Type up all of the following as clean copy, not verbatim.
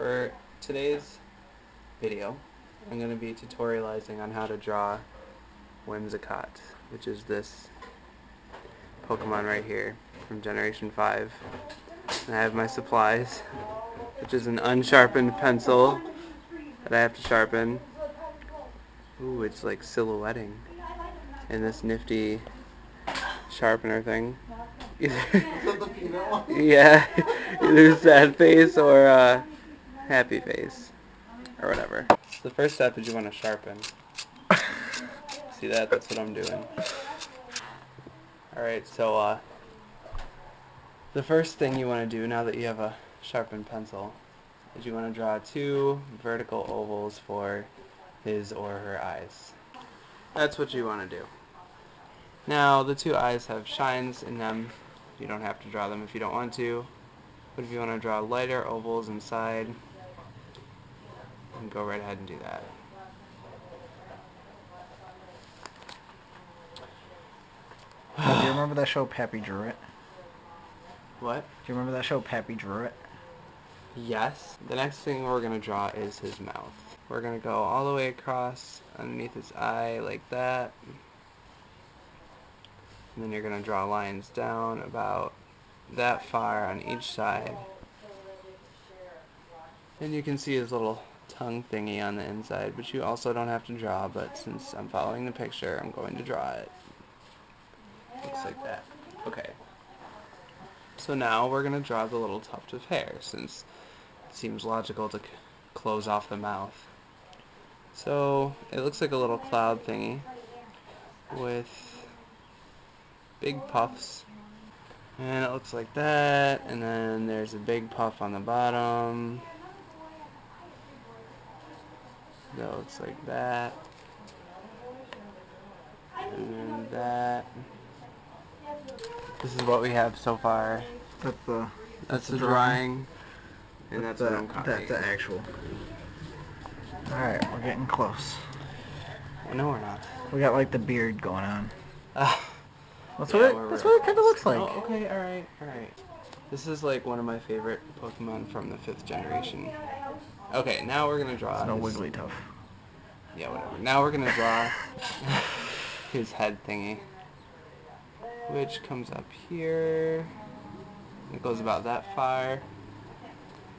For today's video, I'm going to be tutorializing on how to draw Whimsicott, which is this Pokemon right here from Generation 5. And I have my supplies, which is an unsharpened pencil that I have to sharpen. Ooh, it's like silhouetting. And this nifty sharpener thing. Yeah, either sad face or happy face, or whatever. So the first step is you want to sharpen. See that? That's what I'm doing. Alright, so the first thing you want to do now that you have a sharpened pencil is you want to draw two vertical ovals for his or her eyes. That's what you want to do. Now the two eyes have shines in them. You don't have to draw them if you don't want to, but if you want to draw lighter ovals inside, you can go right ahead and do that. Do you remember that show Pappy Drew It? What? Do you remember that show Pappy Drew It? Yes. The next thing we're going to draw is his mouth. We're going to go all the way across underneath his eye like that. And then you're going to draw lines down about that far on each side. And you can see his little tongue thingy on the inside, but you also don't have to draw, but since I'm following the picture, I'm going to draw it. Looks like that. Okay. So now we're going to draw the little tuft of hair, since it seems logical to close off the mouth. So it looks like a little cloud thingy with big puffs. And it looks like that, and then there's a big puff on the bottom. That looks like that. And then that. This is what we have so far. That's the drawing. And that's what I'm copying. That's the actual. Alright, we're getting close. Well, no, we're not. We got like the beard going on. That's Yeah, what it kind of looks like. Oh, okay, alright. This is like one of my favorite Pokemon from the 5th generation. Okay, now we're gonna draw. It's no Wigglytuff. Yeah, whatever. Now we're gonna draw his head thingy, which comes up here. It goes about that far,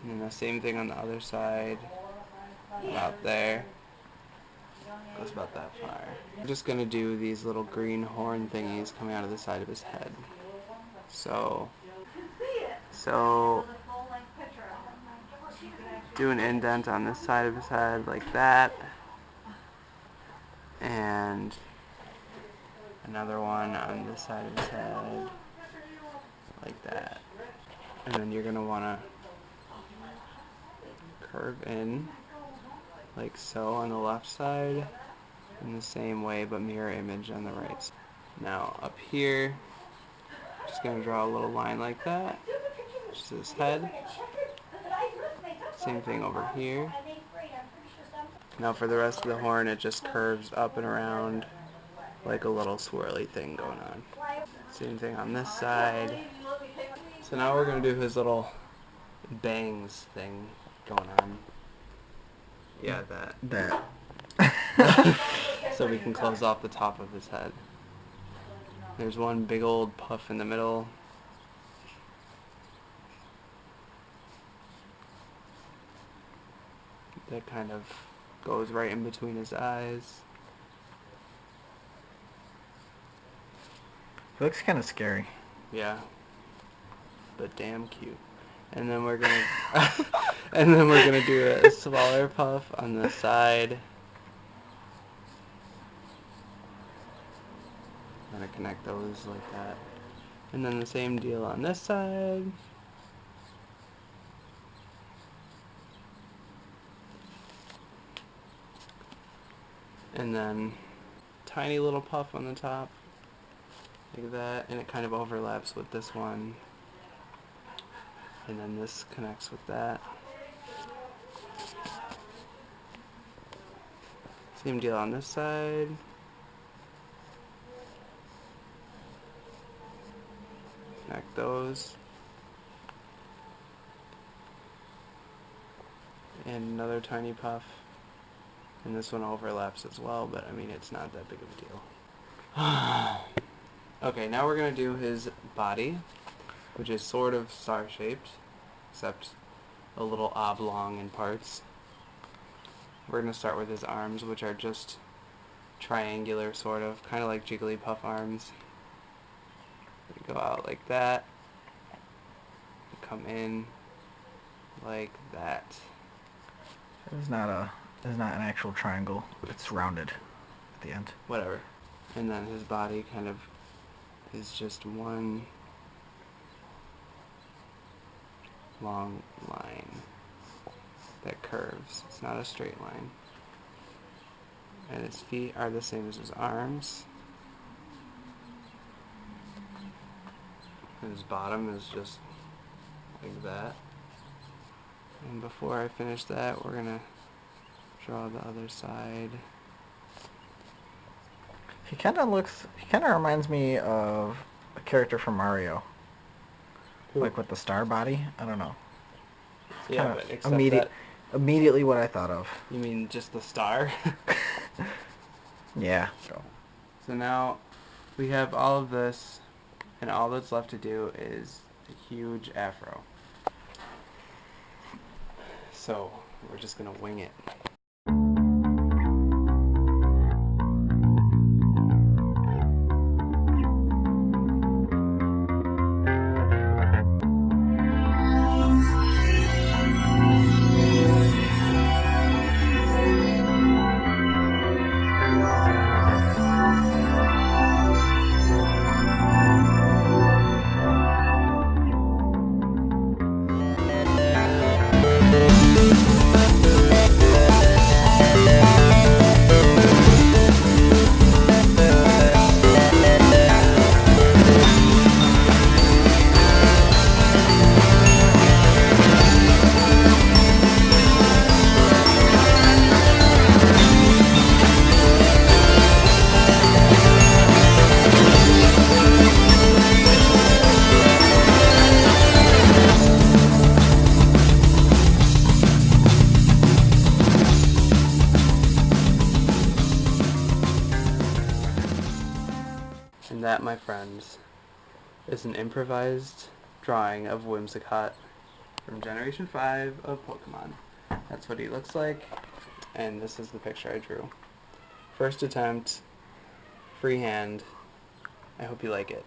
and then the same thing on the other side, about there. Goes about that far. I'm just gonna do these little green horn thingies coming out of the side of his head. So do an indent on this side of his head like that, and another one on this side of his head like that. And then you're gonna wanna curve in like so on the left side, in the same way but mirror image on the right side. Now up here, just going to draw a little line like that, which is his head. Same thing over here. Now for the rest of the horn, it just curves up and around like a little swirly thing going on. Same thing on this side. So now we're going to do his little bangs thing going on. Yeah, that. So we can close off the top of his head. There's one big old puff in the middle. That kind of goes right in between his eyes. It looks kind of scary. Yeah. But damn cute. And then we're gonna do a smaller puff on the side. I'm gonna connect those like that. And then the same deal on this side. And then tiny little puff on the top. Like that. And it kind of overlaps with this one. And then this connects with that. Same deal on this side. Connect those. and another tiny puff. And this one overlaps as well, but I mean, it's not that big of a deal. Okay, now we're going to do his body, which is sort of star-shaped, except a little oblong in parts. We're going to start with his arms, which are just triangular, sort of, kind of like Jigglypuff arms. They go out like that, come in like that. It's not an actual triangle. It's rounded at the end. Whatever. And then his body kind of is just one long line that curves. It's not a straight line. And his feet are the same as his arms. And his bottom is just like that. And before I finish that, we're gonna draw the other side. He kind of reminds me of a character from Mario. Who? Like with the star body. I don't know. Yeah, Kinda but except that immediately what I thought of. you mean just the star? Yeah. So now we have all of this, and all that's left to do is a huge afro. So we're just gonna wing it. And that, my friends, is an improvised drawing of Whimsicott from Generation 5 of Pokemon. That's what he looks like, and this is the picture I drew. First attempt, freehand. I hope you like it.